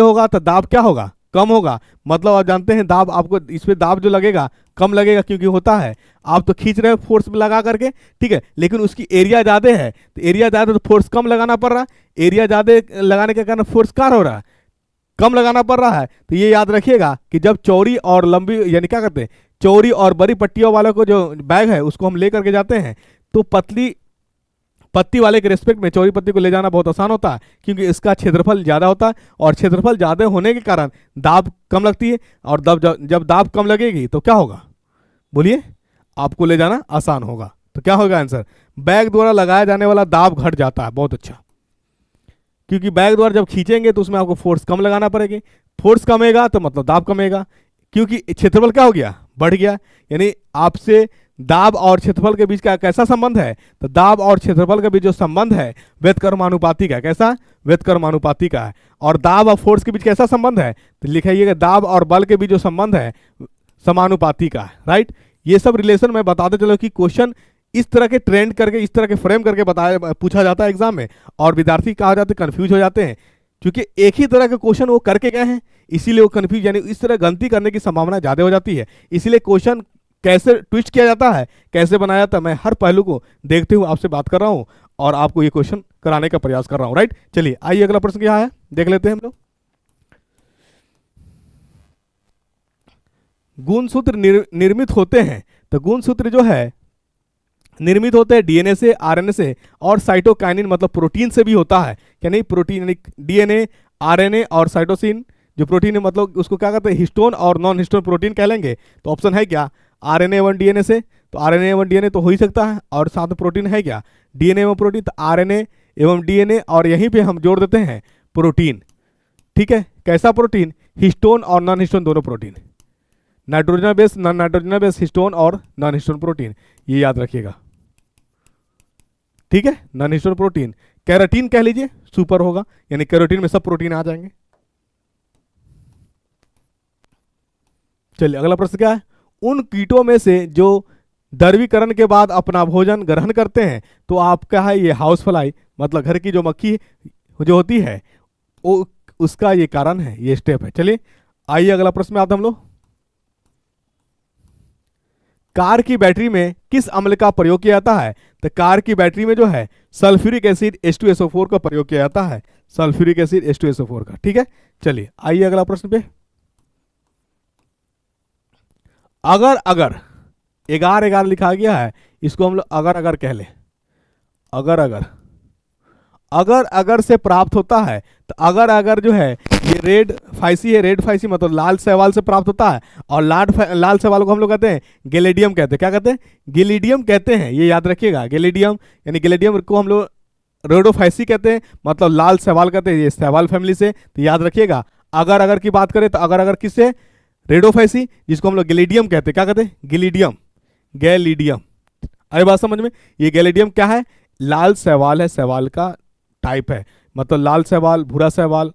होगा, तो दाब क्या होगा, कम होगा, मतलब आप जानते हैं दाब, आपको इस पर दाब जो लगेगा कम लगेगा, क्योंकि होता है आप तो खींच रहे हो फोर्स लगा करके, ठीक है, लेकिन उसकी एरिया ज़्यादा है, तो एरिया ज़्यादा तो फोर्स कम लगाना पड़ रहा है, एरिया ज़्यादा लगाने के कारण फोर्स कम हो रहा है, कम लगाना पड़ रहा है। तो ये याद रखिएगा कि जब चौड़ी और लंबी, यानी क्या करते हैं, चौड़ी और बड़ी पट्टियों वाले को जो बैग है उसको हम लेकर के जाते हैं, तो पतली पत्ती वाले के रेस्पेक्ट में चौड़ी पत्ती को ले जाना बहुत आसान होता है, क्योंकि इसका क्षेत्रफल ज़्यादा होता है, और क्षेत्रफल ज़्यादा होने के कारण दाब कम लगती है, और जब दाब कम लगेगी तो क्या होगा, बोलिए, आपको ले जाना आसान होगा। तो क्या होगा आंसर, बैग द्वारा लगाया जाने वाला दाब घट जाता है, बहुत अच्छा, क्योंकि बैग द्वारा जब खींचेंगे तो उसमें आपको फोर्स कम लगाना पड़ेगी, फोर्स कमेगा तो मतलब दाब कमेगा, क्योंकि क्षेत्रफल क्या हो गया, बढ़ गया, यानी आपसे दाब और क्षेत्रफल के बीच का कैसा संबंध है, तो दाब और क्षेत्रफल के बीच जो संबंध है व्यतकर्मानुपाती का, कैसा, व्यतकर्मानुपाती का है। और दाब और फोर्स के बीच कैसा संबंध है, तो लिखाइएगा दाब और बल के बीच जो संबंध है समानुपाती का है, राइट। ये सब रिलेशन मैं बताते चलो कि क्वेश्चन इस तरह के ट्रेंड करके, इस तरह के फ्रेम करके पूछा जाता है एग्जाम में, और विद्यार्थी कहा जाते कंफ्यूज हो जाते हैं, क्योंकि एक ही तरह के क्वेश्चन वो करके गए हैं, इसीलिए वो कन्फ्यूज, यानी इस तरह गलती करने की संभावना ज़्यादा हो जाती है। इसीलिए क्वेश्चन कैसे ट्विस्ट किया जाता है, कैसे बनाया जाता है, मैं हर पहलू को देखते हुए आपसे बात कर रहा हूँ और आपको ये क्वेश्चन कराने का प्रयास कर रहा हूँ, राइट। चलिए आइए अगला प्रश्न क्या है देख लेते हैं हम लोग। गुणसूत्र निर्मित होते हैं, तो गुणसूत्र जो है निर्मित होते हैं डीएनए से, आरएनए से और साइटोकाइनिन मतलब प्रोटीन से भी होता है। क्या नहीं, प्रोटीन यानी डीएनए, आरएनए और साइटोसिन जो प्रोटीन है, मतलब उसको क्या कहते हैं, हिस्टोन और नॉन हिस्टोन प्रोटीन कह लेंगे। तो ऑप्शन है क्या, आरएनए एवं डीएनए से, तो आरएनए एवं डीएनए तो हो ही सकता है, और साथ में प्रोटीन है क्या, डीएनए एवं प्रोटीन, तो आरएनए एवं डीएनए और यहीं पे हम जोड़ देते हैं प्रोटीन। ठीक है, कैसा प्रोटीन, हिस्टोन और नॉन हिस्टोन दोनों protein, nitrogen base, non nitrogen base, histone और नॉन हिस्टोन प्रोटीन, ये याद रखिएगा। ठीक है, नॉन हिस्टोन प्रोटीन, कैरोटीन कह लीजिए सुपर होगा, यानी कैरोटीन में सब प्रोटीन आ जाएंगे। चलिए अगला प्रश्न क्या है, उन कीटों में से जो द्रवीकरण के बाद अपना भोजन ग्रहण करते हैं, तो आपका है ये हाउस फ्लाई, मतलब घर की जो मक्खी जो होती है वो, उसका ये कारण है, ये स्टेप है। चलिए आइए अगला प्रश्न में आते हम लोग। कार की बैटरी में किस अम्ल का प्रयोग किया जाता है, तो कार की बैटरी में जो है सल्फ्यूरिक एसिड H2SO4 का प्रयोग किया जाता है, सल्फ्यूरिक एसिड H2SO4 का। ठीक है, चलिए आइए अगला प्रश्न पे। अगर अगर एगार एगार लिखा गया है, इसको हम लोग अगर अगर कह ले, अगर अगर, अगर अगर से प्राप्त होता है, तो अगर अगर जो है ये रेड फाइसी है, रेड फाइसी मतलब लाल शैवाल से प्राप्त होता है, और लाल शैवाल को हम लोग कहते हैं गैलेडियम कहते हैं, क्या कहते हैं, गैलेडियम कहते हैं, ये याद रखिएगा, गैलेडियम, यानी गैलेडियम को हम लोग रेडोफाइसी कहते हैं, मतलब लाल शैवाल कहते हैं, ये शैवाल फैमिली से, तो याद रखिएगा। अगर अगर की बात करें तो अगर अगर किससे, रेडोफाइसी, जिसको हम लोग गैलेडियम कहते हैं, क्या कहते हैं, गैलेडियम, गैलेडियम। अरे बात समझ में, ये गैलेडियम क्या है, लाल शैवाल है, शैवाल का टाइप है, मतलब लाल शैवाल, भूरा शैवाल,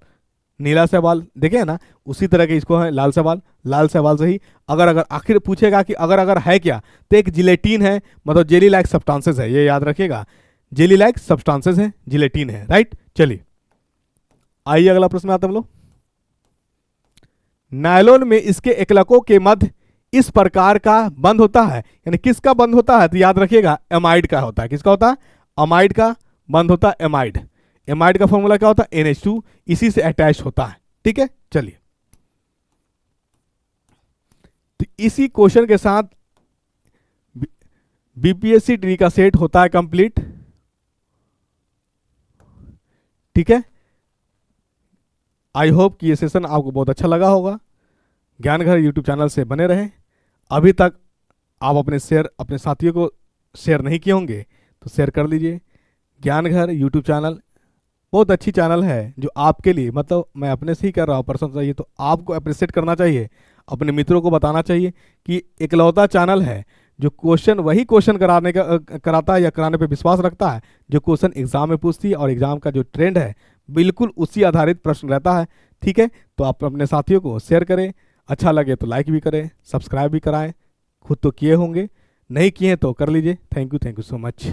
नीला शैवाल, देखे ना, उसी तरह के इसको है लाल शैवाल, लाल शैवाल से ही। अगर अगर आखिर पूछेगा कि अगर अगर है क्या, तो एक जिलेटिन है, मतलब जेली लाइक सब्सटेंसेस है, ये याद रखिएगा, जेली लाइक सब्सटेंसेस है, जिलेटिन है, राइट। चलिए आइए अगला प्रश्न आता हम लोग। नायलॉन में इसके एकलकों के मध्य इस प्रकार का बंध होता है, यानी किसका बंध होता है, तो याद रखिएगा एमाइड का होता है, किसका होता है, अमाइड का बंध होता है, एमाइड। एमाइड का फॉर्मूला क्या होता है, NH2, इसी से अटैच होता है। ठीक है, चलिए तो इसी क्वेश्चन के साथ बीपीएससी ट्री का सेट होता है कंप्लीट। ठीक है, आई होप कि ये सेशन आपको बहुत अच्छा लगा होगा। ज्ञान घर यूट्यूब चैनल से बने रहें। अभी तक आप अपने साथियों को शेयर नहीं किए होंगे तो शेयर कर लीजिए। ज्ञान घर यूट्यूब चैनल बहुत अच्छी चैनल है, जो आपके लिए, मतलब मैं अपने से ही कर रहा हूँ पर्सन चाहिए, तो आपको अप्रिशिएट करना चाहिए, अपने मित्रों को बताना चाहिए कि इकलौता चैनल है जो वही क्वेश्चन कराता है या कराने पे विश्वास रखता है जो क्वेश्चन एग्जाम में पूछती है, और एग्जाम का जो ट्रेंड है बिल्कुल उसी आधारित प्रश्न रहता है। ठीक है, तो आप अपने साथियों को शेयर करें, अच्छा लगे तो लाइक भी करें, सब्सक्राइब भी कराएं, खुद तो किए होंगे, नहीं किए तो कर लीजिए। Thank you so much.